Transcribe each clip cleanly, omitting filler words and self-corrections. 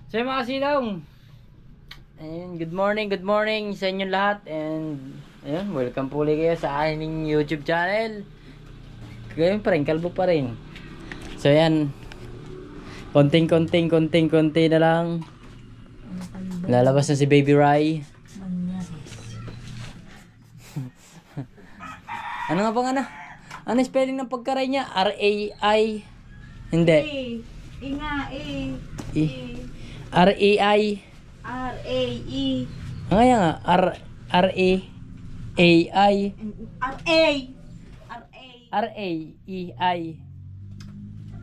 So mga kasilong, and good morning sa inyo lahat. And ayun, welcome po ulit kayo sa aking YouTube channel. Ngayon pa rin, kalbo pa rin. So ayan, konting na lang. Lalabas na si Baby Rai. Ano nga bang ano? Ano spelling ng pagkaray niya? R-A-I? Hindi. R-A-I. R-A-E. Ang kaya nga, R-A-A-I. R-A-E-I.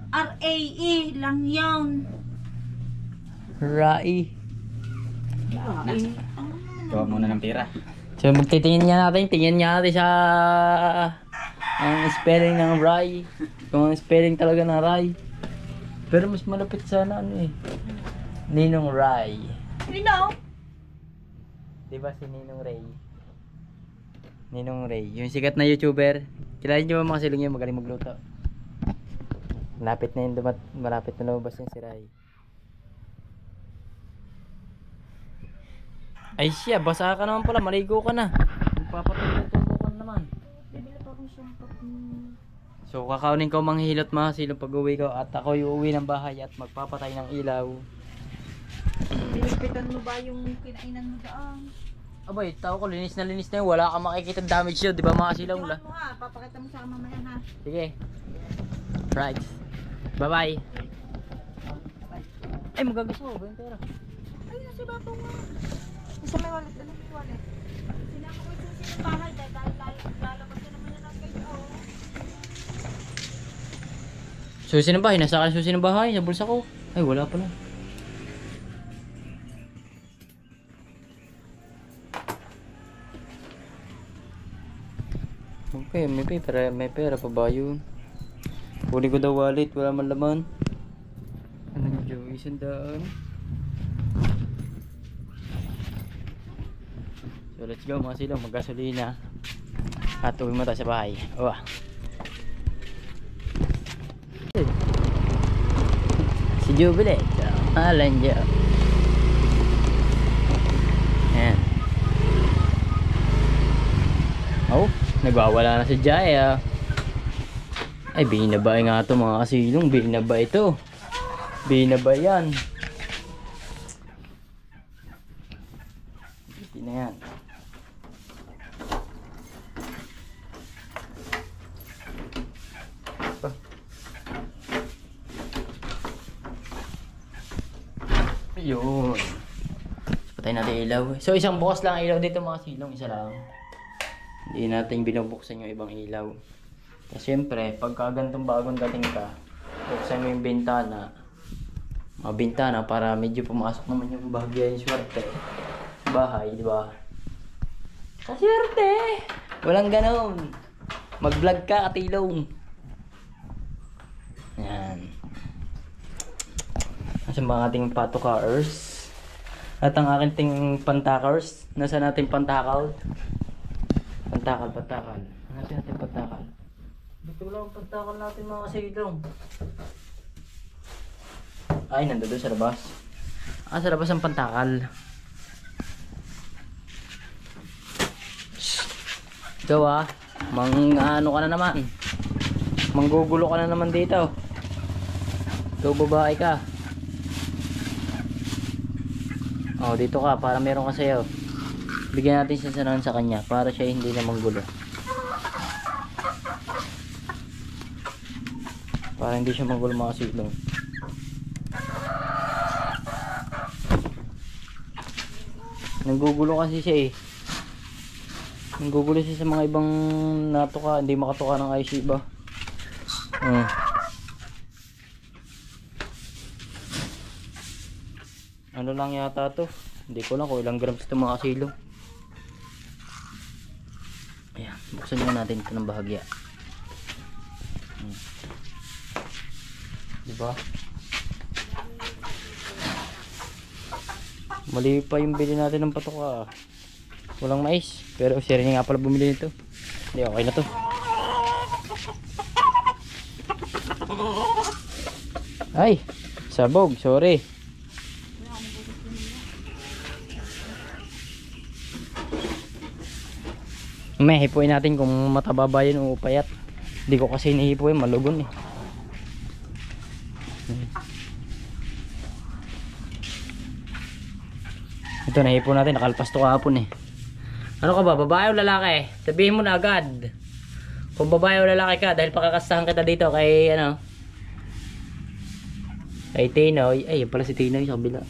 R-A-E lang yun. Rai. Gawa muna ng pera. So magtitingin nga natin, sa ang spelling ng Rai. Kung ang spelling talaga ng Rai. Pero mas malapit sana ano eh. Ninong Rai. Sino? Diba si Ninong Ray? Ninong Ray, yung sikat na YouTuber. Kilala niyo ba mga silong yun, magaling magluto. Malapit na yun, malapit na lumabas yung si Ray. Ay siya, basa ka naman pala, maligo ka na. Magpapatuloy ka naman. Bibili pa akong shampoo. So kakaunin ko manghihilot mga silong pag uwi ko. At ako uuwi ng bahay at magpapatay ng ilaw. Pinipitan mo ba yung kinainan mo daan? Abay, tao ko, linis na yun. Wala kang makikita damage yun, di ba mga silong la? Tingnan mo ha, papakita mo sa akin mamaya ha. Sige. Right. Bye-bye. Ay, magagusto ko ba yung pera? Ay, nasa bato nga. Isa may wallet, alam mo yung wallet. Sinama ko yung susi ng bahay dahil lalabas na naman yan ang kayo. Susi ng bahay, nasa akin susi ng bahay, sa bulsa ko. Ay, wala pala. Okay, may pera pa ba yun? Kunin ko daw wallet, wala man laman. Ano yung Joey, sandaan? So let's go mga silong, maggasolina. At uwi mo tayo sa bahay. Oh. Si Jubilee, mahalan dyan. Ayan. Oh, nagwawala na si Jaya. Ay, binabay nga ito mga kasilong. Binabay ito. Binabay yan. Hindi na yan. Ayun. Patay natin ilaw. So isang bukas lang ilaw dito mga silong. Isa lang. Hindi natin binubuksan yung ibang ilaw. Kasi syempre, pagka ganitong bagong dating ka, buksan mo yung bintana. Mga bintana para medyo pumasok naman yung bahagya yung swerte. Bahay, di ba? Kaswerte! Walang ganon. Mag-vlog ka, katilong. Yan. Nasaan ba ang ating patokars? At ang aking pantakars? Nasaan natin pantakal? Pantakal. Nasaan natin pantakal? Dito lang ang pantakal natin mga kasilong. Ay, nandoon sa labas. Ah, sa labas ang pantakal. Ikaw ah, ano ka na naman. Manggugulo ka na naman dito. Ikaw babae ka. Oh, dito ka para meron ka sa'yo. Bigyan natin siya sa kanya para siya hindi na manggulo. Para hindi siya manggulo mga kasilong. Nanggugulo kasi siya eh. Nanggugulo siya sa mga ibang natuka, hindi makatuka ng IC ba? Ano lang yata to? Hindi ko lang kung ilang grams ito mga kasilong. Ayan, buksan nyo natin ito ng bahagya. Diba? Mali pa yung bili natin ng patoka. Walang mais. Pero si Rene nga pala bumili nito. Hindi, okay na to. Ay, sabog, sorry. May hipuin natin kung mataba ba yun o payat. Hindi ko kasi hinihipuin, malugon eh. Ito nahipo natin, nakalpas to kahapon eh. Ano ka ba, babae o lalaki? Sabihin mo na agad. Kung babae o lalaki ka, dahil pakakastahan kita dito kay ano, kay Tinoy. Ay, yun pala si Tinoy sa kabila.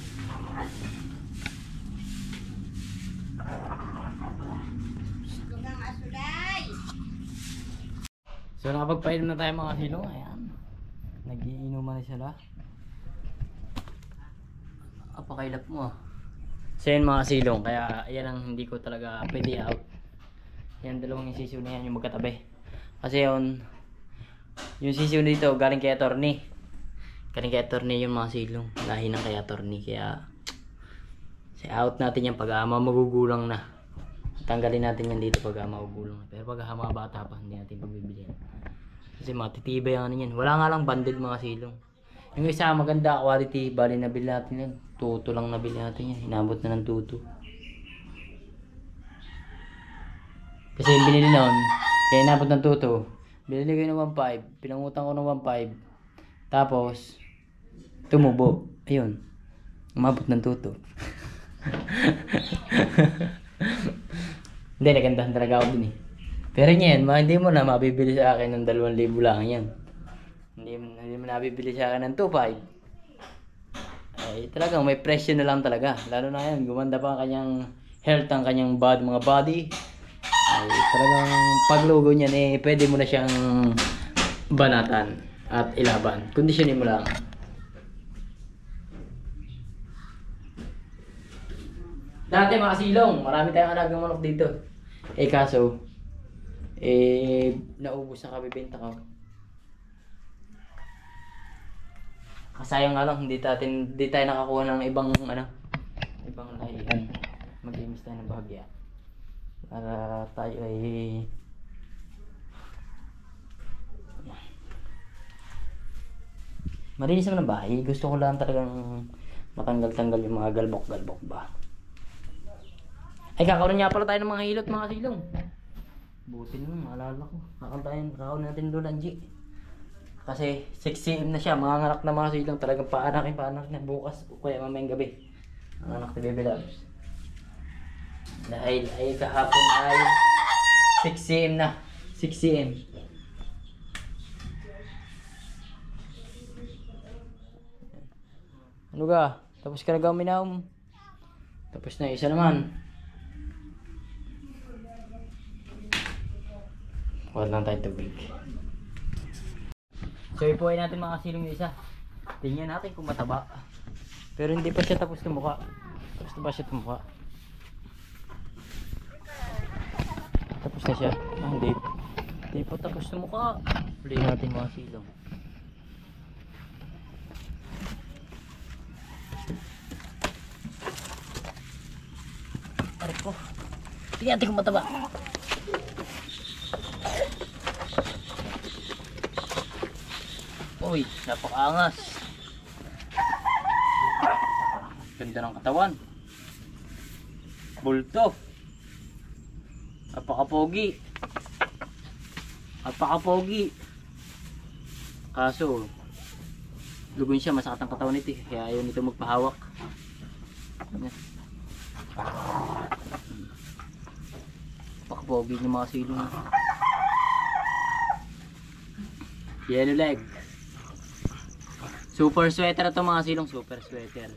So nakapagpainom na tayo mga silong. Ayan, nagiinuman na sila. Apakailap mo ah. So yun mga silong, kaya yan ang hindi ko talaga pwede out. Yan dalawang yung sisiw na yan, yung magkatabi. Kasi yun, yung sisiw dito galing kay attorney. Galing kay attorney yung mga silong, lahi ng kay attorney. Kaya say out natin yan pag magugulang na. Tanggalin natin yan dito pag magugulang na. Pero pag mga bata pa, hindi natin pagbibilihan. Kasi matitibay ang ano yan. Wala nga lang banded mga silong. Yung isa maganda quality, bali nabili natin yan. Tuto lang nabili natin yan. Inabot na ng tuto. Kasi yung binili noon, kaya inabot ng tuto. Binili ko ng 1.5. Pinangutang ko ng 1.5. Tapos, tumubo. Ayun. Umabot ng tuto. Hindi, nagandahan talaga ako dun eh. Pero yan, hindi mo na mabibili sa akin ng 2,000 lang yan. Hindi mo nabibili sa akin ng 2.5. Ay, talagang may presyo na lang talaga. Lalo na yan, gumanda pa ang kanyang health, ang kanyang mga body. Ay, talagang paglugo niyan eh, pwede mo na siyang banatan at ilaban. Kondisyonin mo lang. Dati mga silong, marami tayong alagang manok dito. Eh kaso, naubos na kabibenta ko. Kasayang nga lang, hindi tayo nakakuha ng ibang lahian. Mag-imis tayo ng bahagya. Para tayo ay malinis naman ang bahay. Gusto ko lang talagang matanggal-tanggal yung mga galbok-galbok ba. Ay, kakaroon nga pala tayo ng mga hilot mga silong. Buti naman, maalala ko. Kakaroon natin doon G. Kasi 6 AM na siya, mga anak na mga silong. Talagang paanak na bukas o kaya mamayang gabi. Ang anak ni Baby Loves. Dahil ay kahapon ay 6 AM na. 6 AM. Ano ka? Tapos ka na gaminaw. Tapos na isa naman. Huwag lang tayo tubig. So ipuin natin mga silong yung isa. Tingnan natin kung mataba. Pero hindi pa siya tapos tumuka. Tapos na ba siya tumuka? Tapos na siya. Hindi. Hindi pa tapos tumuka. Huli natin mga silong. Aray ko. Tingnan natin kung mataba. Uy, napakaangas. Ganda ng katawan. Bulto. Napakapogi. Napakapogi. Kaso, lugon siya, masakit ang katawan nito. Kaya ayaw nito magpahawak. Napakapogi ng mga silong. Yellow leg. Super sweater ito mga silong, super sweater.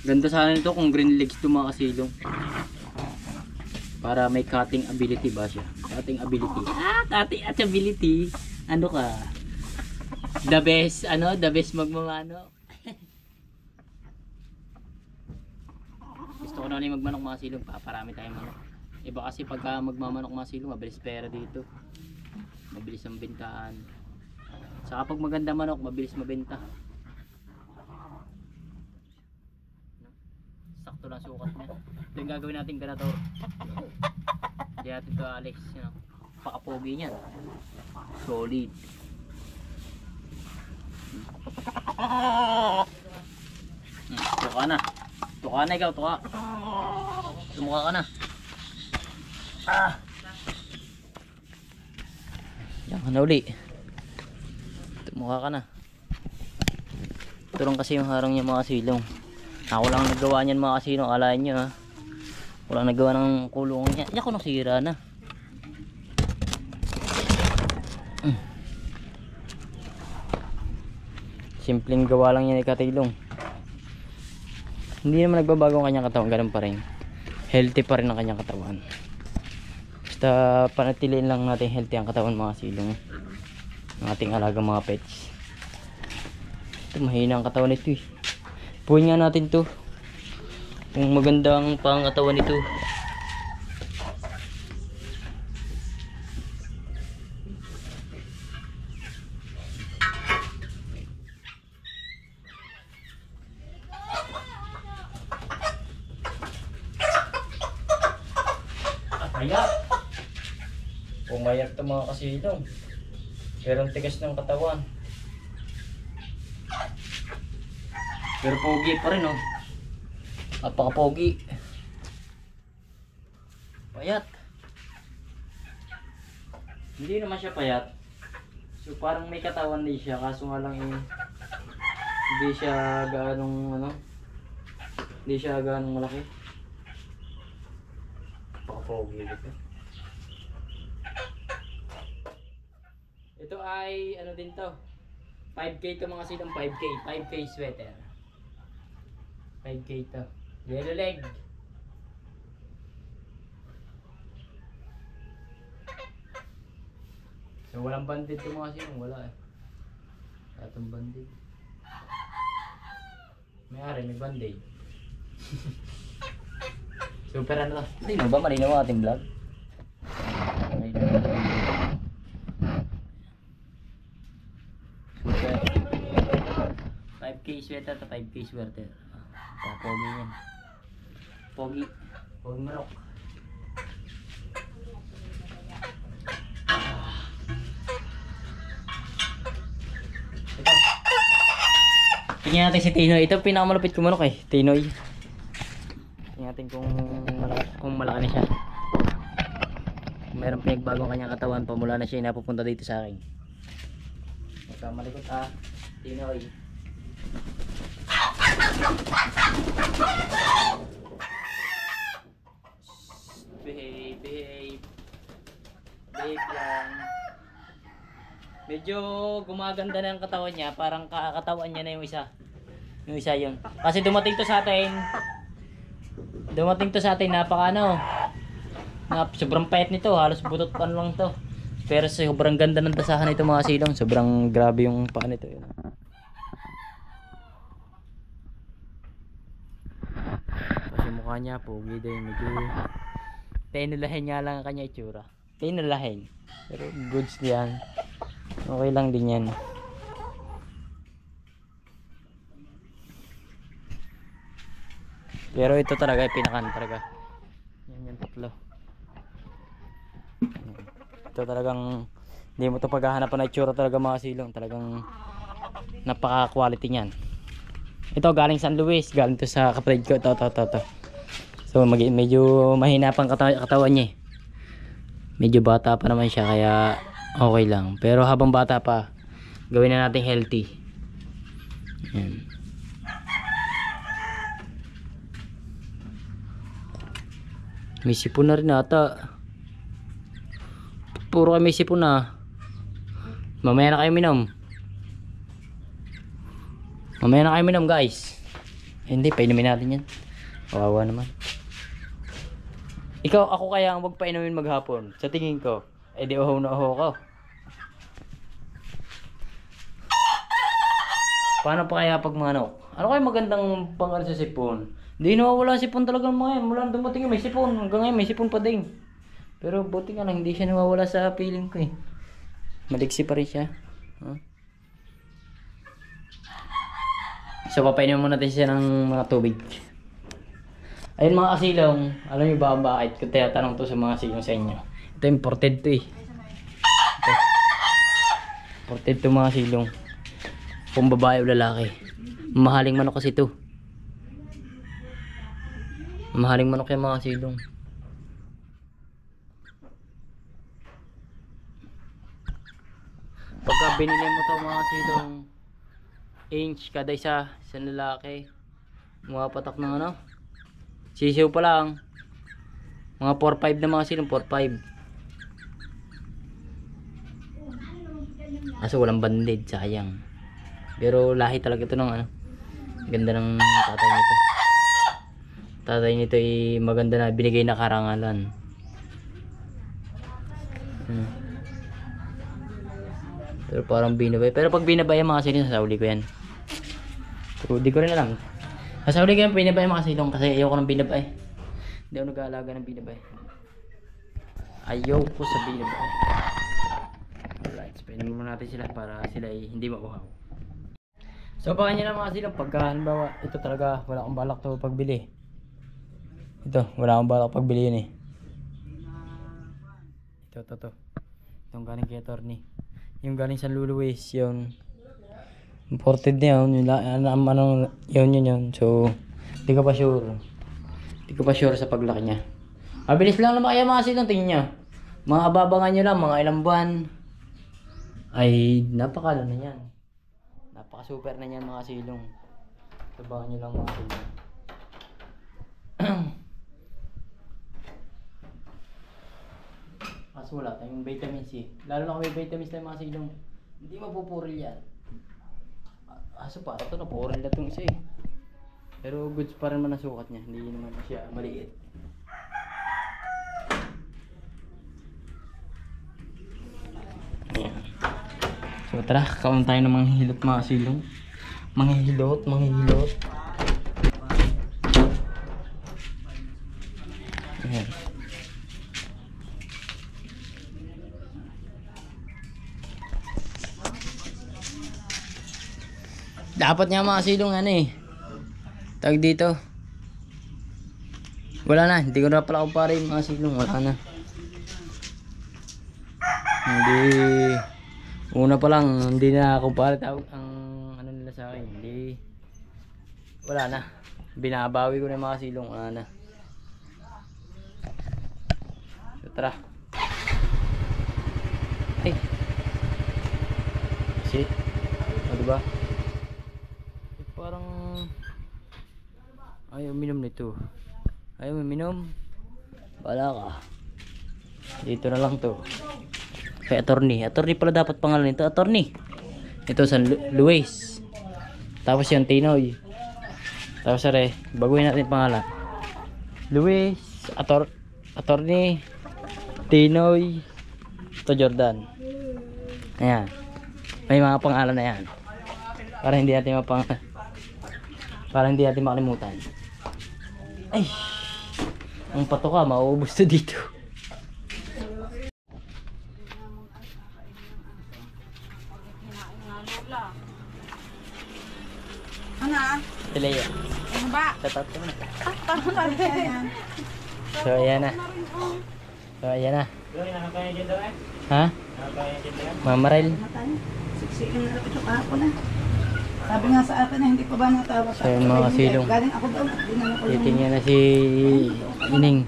Ganda sana nito kung green legs ito mga silong. Para may cutting ability ba siya? Cutting ability. Cutting ability. Ano ka? The best, the best magmamano. Gusto ko na ulit magmanok mga silong, paparami tayong manok. Iba kasi pagka magmamanok mga silong, mabilis pera dito. Mabilis ang bentahan. Saka pag maganda manok, mabilis mabenta. Sakto lang sukat niya. Ito yung gagawin natin ganador. Hindi natin ito alis. Pakapogi niyan. Solid. Tuka na. Tuka na ikaw, tuka. Tumuka ka na. Yan ka na uli. Tumuka ka na. Ito lang kasi yung harang niya mga kasilong. Ako lang nagawa niyan mga kasilong. Alain nyo ha. Walang nagawa ng kulungan niya. Yan ko nasira na. Simpleng gawa lang yan ni Katilong. Hindi naman nagbabago ang kanyang katawan. Ganun pa rin. Healthy pa rin ang kanyang katawan. Basta panatiliin lang natin healthy ang katawan mga silong. Ang ating alaga mga pets. Ito mahina ang katawan nito eh. Puhin nga natin to. Kung maganda ang pangatawan nito. Kaya pumayag ito mga kasilong. Pero ang tigas ng katawan. Pero pogi pa rin oh. Napaka-pogi. Payat. Hindi naman siya payat. So parang may katawan din siya. Kaso nga lang hindi siya ganong ano. Hindi siya ganong malaki. Napaka-pogi dito. Ito ay ano din to. 5K to mga silang 5K. 5K sweater. 5K to. Yellow leg. So walang bandit to mga silang. Wala eh. Atong bandit. May bandit. Super ano to. Hindi mo ba malinaw ang ating vlog? Super 5K sweater to 5K sweater. Pogi yan. Pogi manok. Tingnan natin si Tinoy. Ito pinakamalupit ko manok eh. Tinoy. Tingnan natin kung malaki na siya. Kung meron pinagbagong kanyang katawan, pamula na siya napupunta dito sa akin. Magkamalikot ha. Tinoy. Behave lang. Medyo gumaganda na ang katawan niya. Parang kakatawan niya na yung isa. Yung isa yun. Kasi dumating to sa atin. Napaka ano. Sobrang payat nito. Halos butot pan lang to. Pero sobrang ganda ng dasahan nito mga silong. Sobrang grabe yung paa nito. Yun. Kasi mukha niya pogi din. Medyo tinulahin nga lang ang kanya itsura. Tinulahin. Pero goods yan. Okay lang din yan. Pero ito talaga pinakan talaga. Yan yung tatlo. Ito talagang hindi mo ito paghahanapan na itsura talaga mga silong. Talagang napaka quality niyan. Ito galing San Luis. Galing to sa kapatid ko. Ito. So medyo mahina pang katawan niya eh. Medyo bata pa naman siya kaya okay lang. Pero habang bata pa, gawin na natin healthy. Yan. May sipon na rin ata. Puro kami sipon na. Mamaya na kayo minom. Guys. Hindi, painumin natin yan. Kawawa naman. Ako kaya ang magpainumin maghapon. Sa tingin ko, di uhaw na uhaw ko. Paano pa kaya pag manok? Ano kaya magandang pangal sa sipon? Hindi nawawala sipon talaga mga yan. Mula dumating may sipon. Hanggang ngayon may sipon pa din. Pero buti nga lang hindi siya nawawala sa piling ko eh. Maliksi pa rin siya. Huh? So papainumin muna natin siya ng mga tubig. Ayun mga kasilong, alam niyo ba bakit ko tinatanong to sa mga silong sa inyo? Ito imported to eh. Ito. Imported to mga silong. Kung babae o lalaki. Mahaling manok kasi to. Mahaling manok yung mga silong. Pagka binili mo to mga silong inch kada isa, isang lalaki, mga patak ng ano, sisiw pa lang. Mga 4-5 na mga silong, 4-5. Kaso walang banded, sayang. Pero lahi talaga ito ng ano. Ganda ng tatay nito. Tatay nito ay maganda na binigay na karangalan. Pero parang binabay. Pero pag binabay mga silong, sasauli ko yan. Pero di ko rin alam. Sasauli ko yan binabay mga silong kasi ayoko ng binabay. Hindi ako nag-aalaga ng binabay. Ayoko sa binabay. Alright, spinin muna natin sila para sila ay hindi mauhaw. So baka nyo na mga silong, pagka halimbawa ito talaga wala akong balak to pagbili. Ito, wala akong balak pagbili yun eh. Ito. Itong galing kay attorney. Yung galing sa Luluwis, yung imported na yun, yun. So, di ko pa sure. Di ko pa sure sa paglaki niya. Mabilis lang naman kaya mga silong, tingin nyo. Mga ababangan nyo lang, mga ilang buwan. Ay, napakala na yan. Napaka super na yan mga silong. Abangan nyo lang mga silong. Kaso wala tayong vitamin C. Lalo na kung may vitamins tayo mga silong, hindi mapupuril yan. Aso pa, ito napuril na itong isa eh. Pero goods pa rin man ang sukat niya. Hindi naman siya maliit. Ayan. So tara, kaon tayo ng mga hilot mga silong. Mga hilot. Ayan. Dapat nga mga silong ano eh. Tag dito. Wala na, hindi ko na pala kumpare yung mga silong, wala na. Hindi. Una pa lang, hindi na kumpare tawag ang ano nila sa akin. Hindi. Wala na. Binabawi ko na yung mga silong, wala na. So tara. Ay. Shit. O diba? Parang ayaw minom nito. Ayaw minom. Wala ka. Dito na lang to. Kay attorney. Attorney pala dapat pangalan nito. Attorney. Ito sa Luis. Tapos yung Tinoy. Tapos are, baguhin natin pangalan. Luis, attorney, Tinoy, to Jordan. Ayan. May mga pangalan na yan. Para hindi natin makalimutan. Ay, ang pato ka, mauubos to dito. Ano? Tilaya. Ano ba? Tatat ko na. Ano na yan? So ayan na. Ha? Mamarel. Siksikin na ito kahapon na. Sabi nga sa akin na hindi pa ba natawa So yung mga silong. Galing ako doon. Titingnan na si Ining.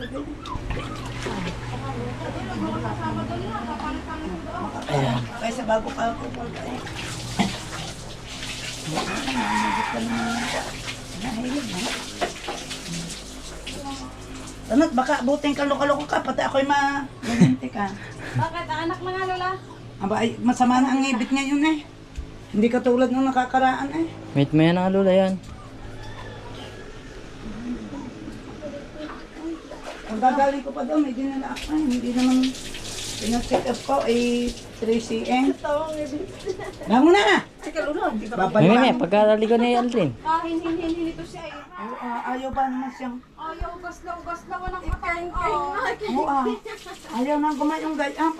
Ayan. Kaysa bago ka ako. Tanot, baka buting kaloko-loko ka, pati ako'y malinti ka. Bakit? Ang anak mga lola? Aba, ay, masama na ang ngibit ngayon eh. Hindi katulad nung nakakaraan eh. Meet mo yan ang lula yan. Ang gagaling ko pa doon, may dinala ako eh. Hindi naman pinag-check up ko ay 3 cm. Bango na! Teka, lola, hindi ba? May, pagkatali ko na yung Alvin. Hin ito siya eh. Ayaw ba naman siyang... Ayaw, ugas-law ng katawan. Ayaw nang kumayong gayang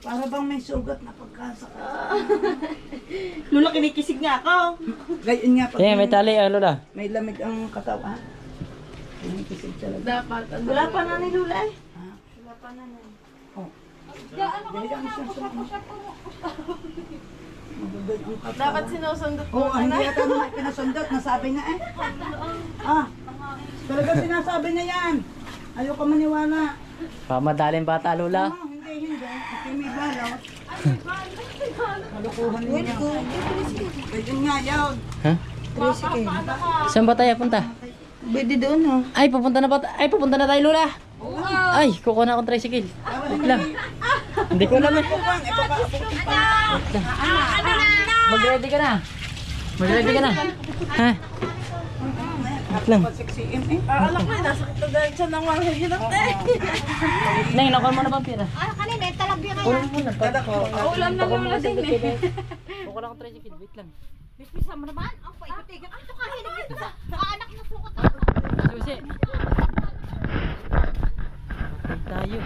para bang may sugat na pagkasaka. Lola, kinikisig nga ako. Gayon nga pag May tali lula. may lamig ang katawan. Kinikisig talaga. Dapat. Wala pa na ni lola eh. Wala pa na yan. Oh. Ano ka Gayaan siya sa Magagay ang katawan. Dapat sinusundot Oo, hindi yata naman pinasundot. Nasabi na eh. Ah, Talaga sinasabi niya yan. Ayoko maniwala. Pamadaling bata, Lola. Hindi. Kasi may balaw. Malukuhan niya. Pwede nga yun. Ha? Tricycle. Saan ba tayo punta? Pwede doon ha. Ay, pupunta na ba? Ay, pupunta na tayo, Lola. Ay, kukuha na akong tricycle. Wait lang. Hindi ko alam eh. Mag-ready ka na. Mag-ready ka na. Ha? Wait lang. 6 AM eh. Alak na, nasa kitagan siya ng mga hirap eh. Neng, nakuha mo na ba ang pira? Kanina, talabya ka Kunin mo na. Kada ko. Ulam na wala din eh. Kukuha na akong tricycle. Wait lang. Bispisa mo naman. Ang paikot-ikot. Ito kahilig ito sa anak na sukat. Susi. Patay tayo.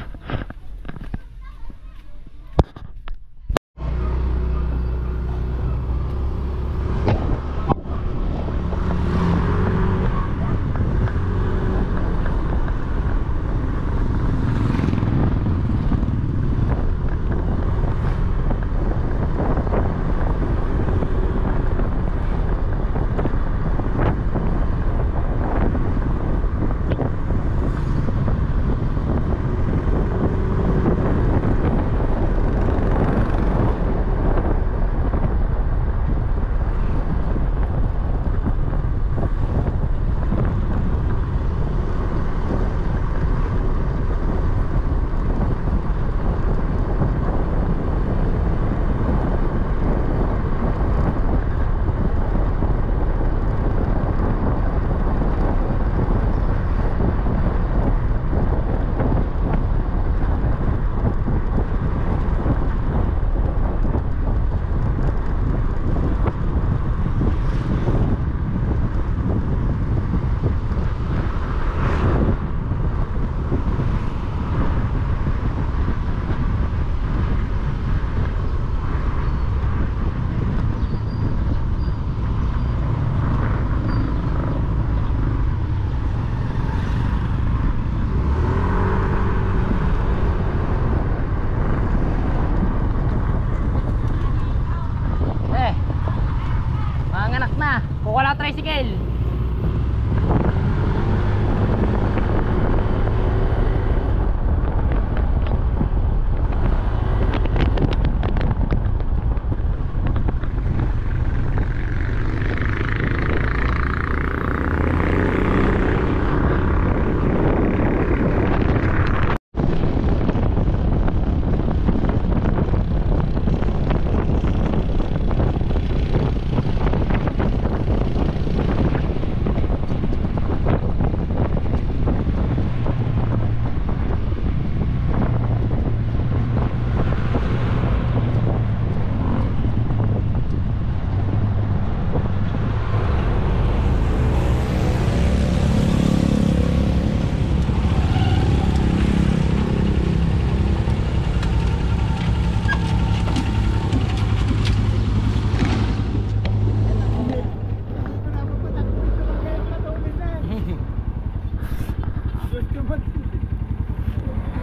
Kukuha lang tricycle.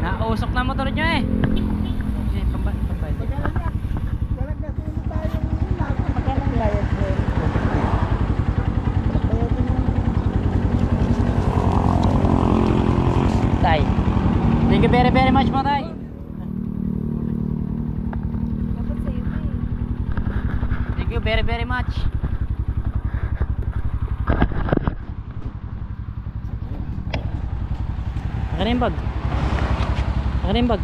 Nausok na motor nyo eh. Tay, thank you very much po, Tay. Thank you very much. Akin na yung bag. Akin na yung bag.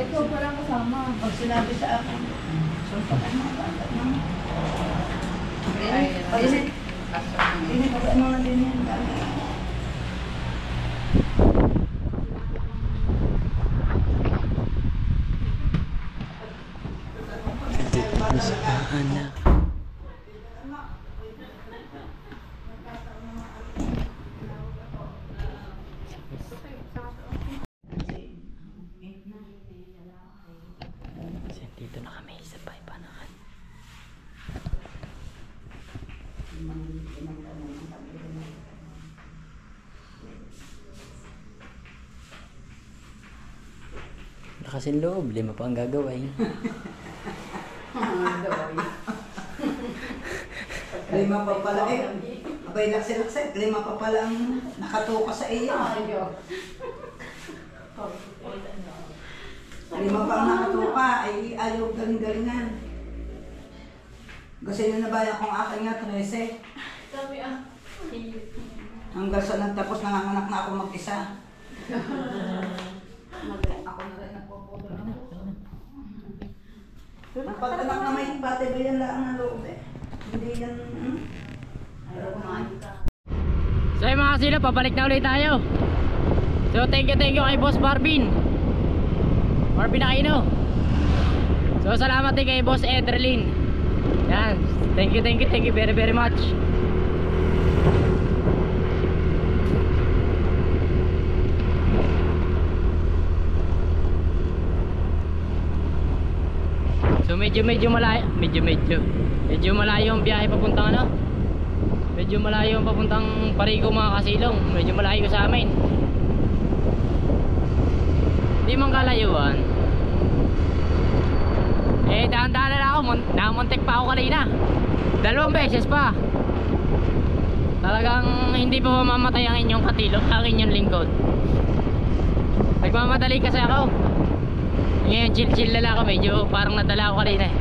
Ito pala kasama. Pag sinabi sa akin, suntakan mo, suntakan mo. Ini pagkat mga din yan. Anak. Kasi loob, 5 pa ang gagawin. Lima pa pala eh. Abay lakse-lakse, 5 pa pala ang nakatuka sa iyo. 5 pa ang nakatuka, ay ayaw galing-galingan. Kasi yun na bayan kong akin nga, 13. Hanggang sa nagtapos, nanganganak na ako mag-isa. Ako na rin nagpapodol ng puso. Pag anak na may pati ba yan lang ang loob eh. Hindi yan, ayaw kumain ka. So yung mga kasilo, pabalik na ulit tayo. So thank you kay Boss Barbin Aquino. So salamat din kay Boss Edrelin. Yan, thank you very much. So medyo malayo ang biyahe papuntang ano. Medyo malayo ang papuntang Parigo mga kasilong. Medyo malayo sa amin. Hindi man kalayuan. Eh dahan-dahan na ako. Namuntik pa ako kanina. 2 beses pa. Talagang hindi pa mamamatay ang inyong katilong, ang inyong lingkod. Nagmamadali kasi ako. Ngayon chill na lang ako. Medyo parang nadala ako kanina eh.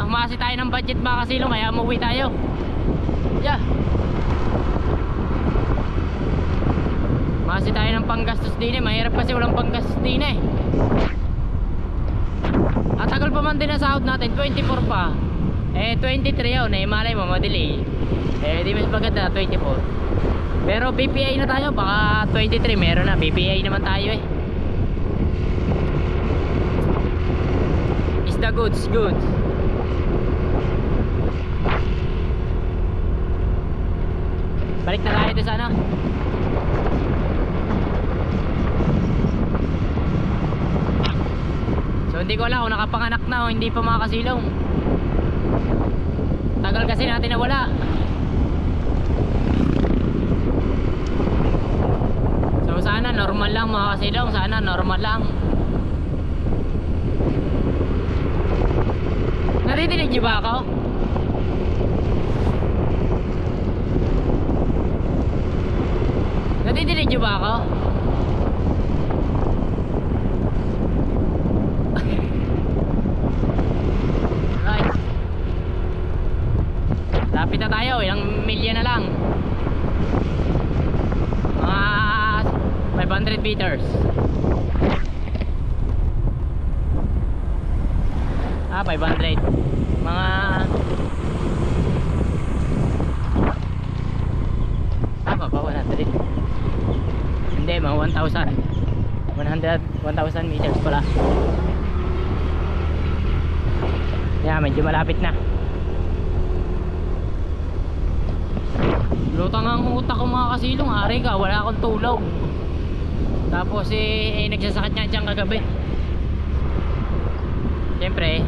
Humasi tayo ng budget mga kasilong, kaya umuwi tayo. Yeah. Humasi tayo ng panggastos din eh. Mahirap kasi walang panggastos din eh. At tagal pa man din ang sahod natin, 24 pa. Eh 23 yun eh, malay mo madelay. Eh di mas maganda 24. Pero BPI na tayo, baka 23 meron na. BPI naman tayo eh. Is the goods good? Balik na tayo doon sa ano. So hindi ko alam kung nakapanganak na o hindi pa mga kasilong. Tagal kasi natin nawala. So sana normal lang mga kasilong. Sana normal lang. Naririnig niyo ba ako? Nadidinig niyo ba ako? Right. Lapit na tayo, ilang milya na lang. Mga 500 meters. 500. Mga ba 100? Hindi, mga 1,000 meters pala. Yeah, medyo malapit na. Lutang ang utak ko mga kasilong. Hari ka, wala akong tulog. Tapos nagsasakit nga dyan kagabi. Siyempre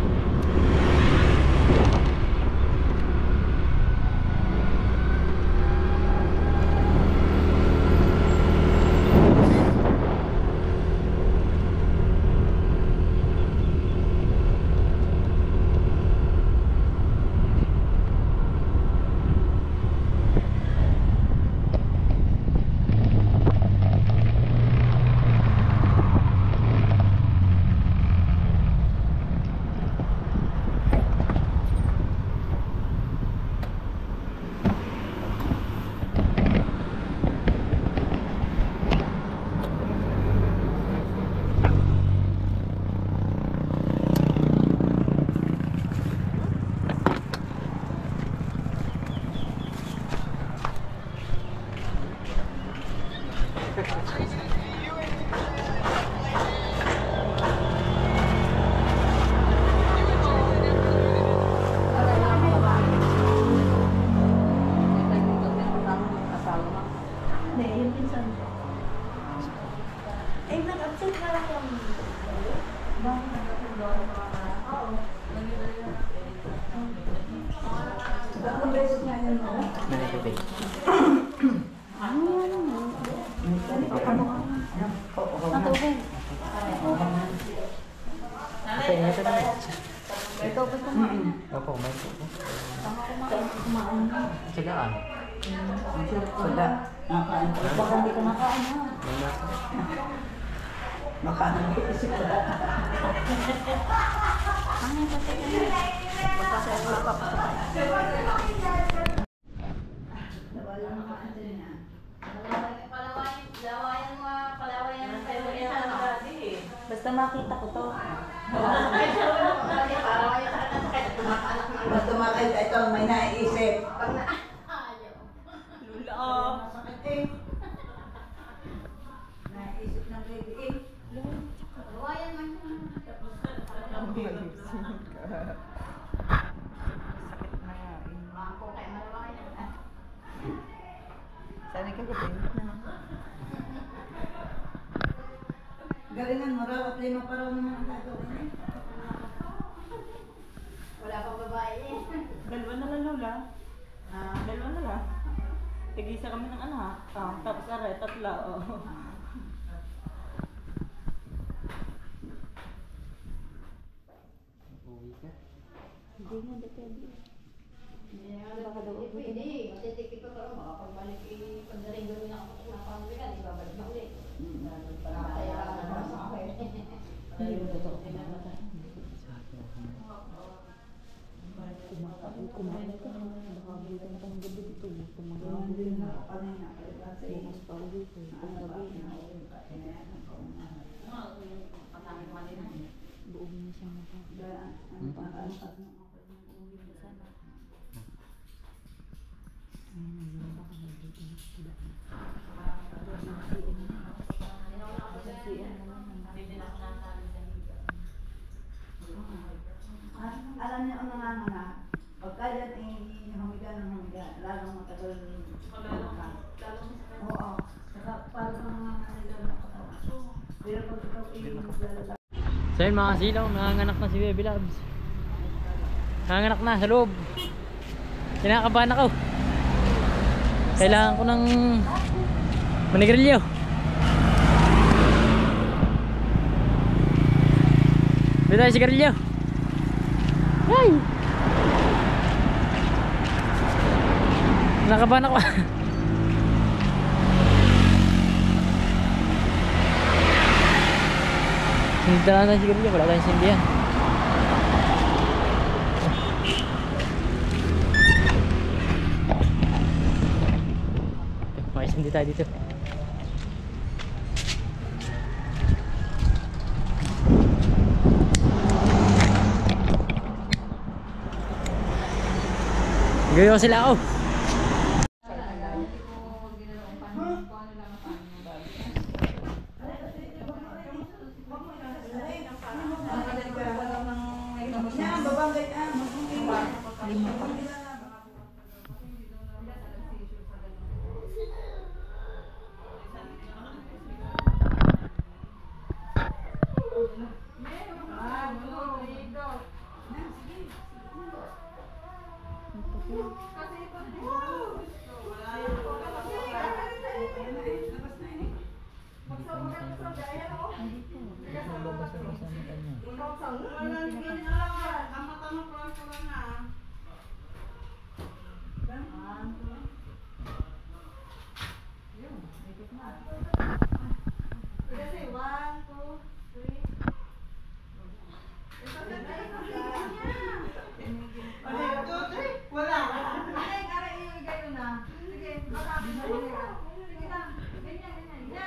Oo. Matubig. Sa inyo ito naman. Ito ba ito mo? Opo, may ito. Kumain na. Sadaan. Wala. Nakaano. Baka hindi ka makain ha. May nasa. Makaano ko isip ko. Ano yung pati ka na? Baka sa iyo papasok. Basta makita ko to. Basta makita ito, may naiisip. Lula. Masakit eh. Naiisip ng baby eh. Sana ka gabi. Galingan mo raw at 5 pa raw naman ang gagawin eh. Wala pang babae eh. Dalawa na lang, Lola. Dalawa na lang. Tig-isa kami ng anak. Tapos aray, tatla. Oh. Uwi ka. Hindi nga, depende. Baka daw ubutin. Hindi, matitipid pa pero makapagbalik eh, pag naring gawin ako sa pamilihan, ibabalik na ulit. Kaya naman sa akin. Hindi ba totoo kumakain? Kumain ka. Baka bulitan ka ng gabi dito. Hindi na ako kanina. Bukas pa ulit. Paggabi. Buong niya siyang nakakita. Alam niyo ang nangangana, pagka yan humiga ng humiga, lalong matagal ka. Oo. Saka parang nangangana nila ng katawan. Pero pag ikaw maglalala. So yun mga silaw, nanganganak na si Baby Loves. Nanganganak na sa loob. Kinakabahan ako. Kailangan ko ng manigrilyo. Dito tayo sigarilyo. Ay! Nakabahan ako. Hindi na sigarilyo, wala tayong sindihan. Makisindi tayo dito. Gayo sila ako. Yan, babangay ka.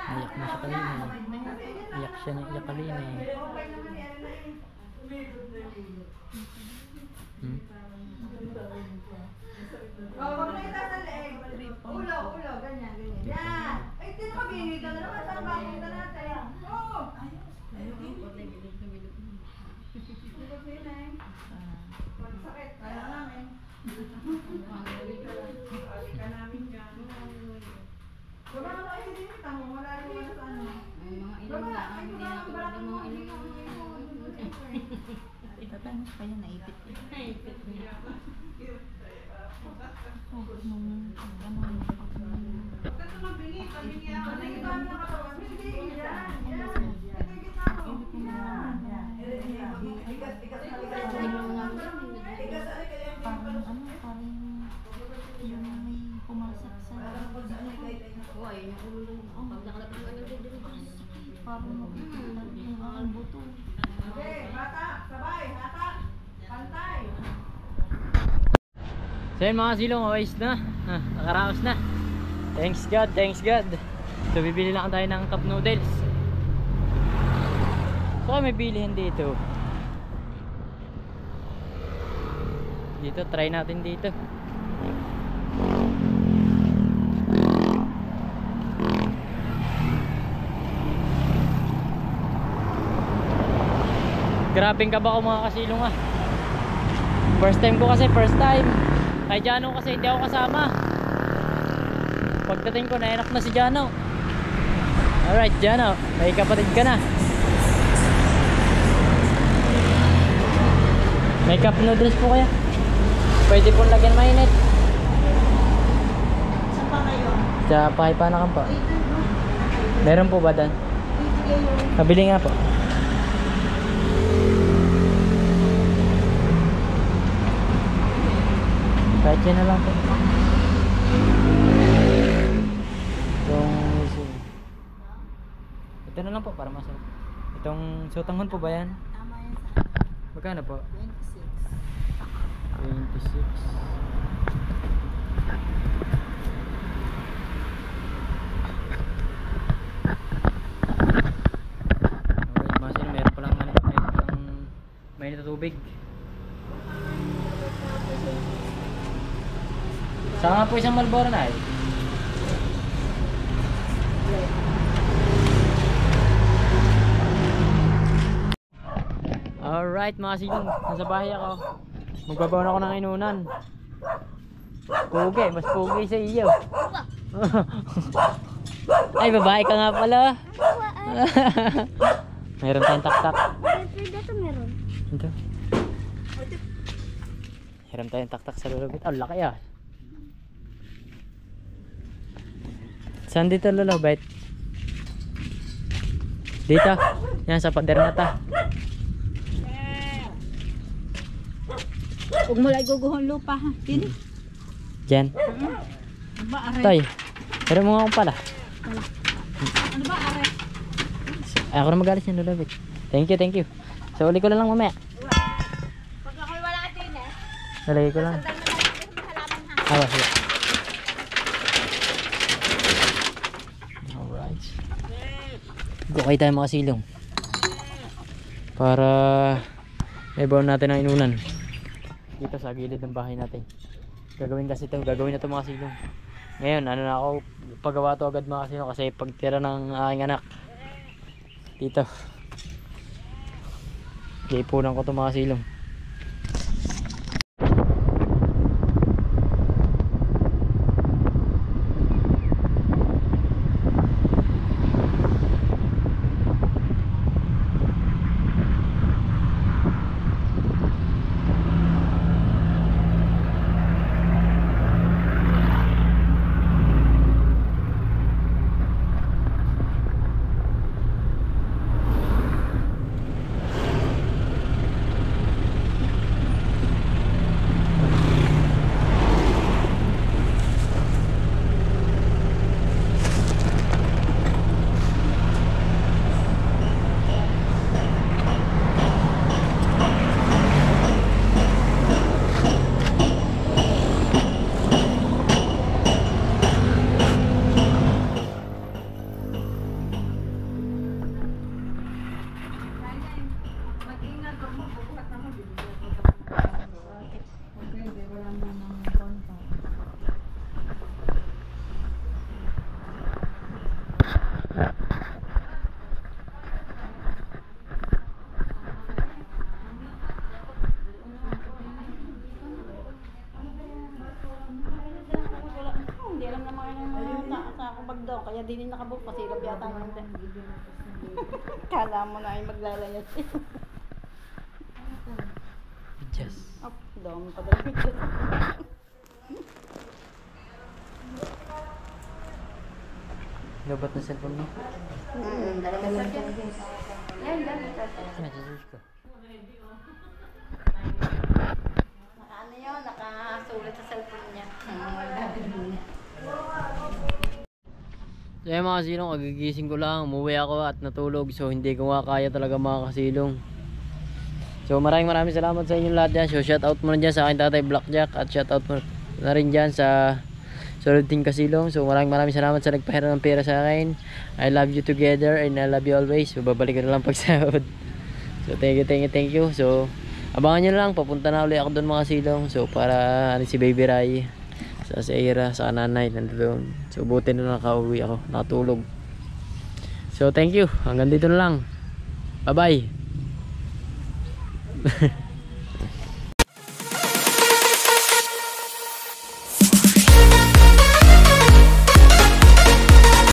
Iyak na siya kanina eh. Iyak siya na iyak kanina eh. Hmm? Huwag na kita sa leeg. Ulo, ganyan. Yan. Ay, tinakabili ka na naman. Saan ba punta natin? Oo. Magsakit. Kaya namin. Balik ka namin dyan. Baba na kayo din. Tamo, wala rin wala sa ano. Baba, ay ko na ang barak mo. Itatangos pa yan, naipit. Naipit. So yun mga silong, ayos na. Nakaraos na. Thanks God, thanks God. So bibili lang tayo ng cup noodles. So may bilihin dito. Dito, try natin dito. Grabing kaba ko mga kasilong ah. First time. Kay Jano kasi hindi ako kasama. Pagdating ko naenak na si Jano. Alright Jano, may kapatid ka na. May cup noodles po kaya? Pwede pong lagyan mainit. Saan pa kayo? Sa Pakipanakan po. Meron po ba dan? Kabili nga po. Kahit yan na lang po. Ito na lang po para masarap. Itong sutanghon po ba yan? Tama yan sa Magkano po? 26. 26. Alright, mga sino, meron palang mainit na tubig. Saka nga po isang Marlboro na eh. Alright mga silong, nasa bahay ako. Magbabaw na ako ng inunan. Pugi, mas pugi sa iyo. Ay, babae ka nga pala. Meron tayong taktak. Dito meron. Ito. Meron tayong taktak sa lulubit. Oh, laki ah. Saan dito lulubit? Dito. Yan sa pader na ta. Huwag mo lang guguhon lupa ha. Dili. Diyan. Ano ba are? Tay. Pero mo nga akong pala. Ano ba are? Ay, ako na mag-alis yung lulubit. Thank you. So uli ko na lang mamaya. Pag ako'y wala ka din eh. Nalagay ko lang. Sandal na lang yung halaman ha. Sige. Alright. Gukay tayo mga silong. Para may baon natin ang inunan. Dito sa gilid ng bahay natin. Gagawin na ito mga silong. Ngayon, ano na ako, paggawa to agad mga silong kasi pagtira ng aking anak. Dito. Ipunan ko to mga silong. Kaya din yung nakabuk kasi ilap yata naman din. Kala mo na ay maglalayas. Yes. Oh, dami pa dami. Labat na cellphone mo. Dalawang cellphone. Yan, ganun. Nasa-search ko. Ano yun? Nakasulit sa cellphone niya. So yun mga kasilong, kagigising ko lang, umuwi ako at natulog. So hindi ko nga kaya talaga mga kasilong. So maraming salamat sa inyong lahat dyan. So shoutout mo na dyan sa akin tatay Blackjack. At shoutout mo na rin dyan sa Solid Team Kasilong. So maraming salamat sa nagpahira ng pera sa akin. I love you together and I love you always. So babalik ko na lang pag sahod. So thank you. So abangan nyo na lang, papunta na ulit ako doon mga kasilong. So para si Baby Rai, sa Seira, sa nanay nandoon. So buti na nakauwi ako, natulog. So thank you, hanggang dito na lang. Bye bye.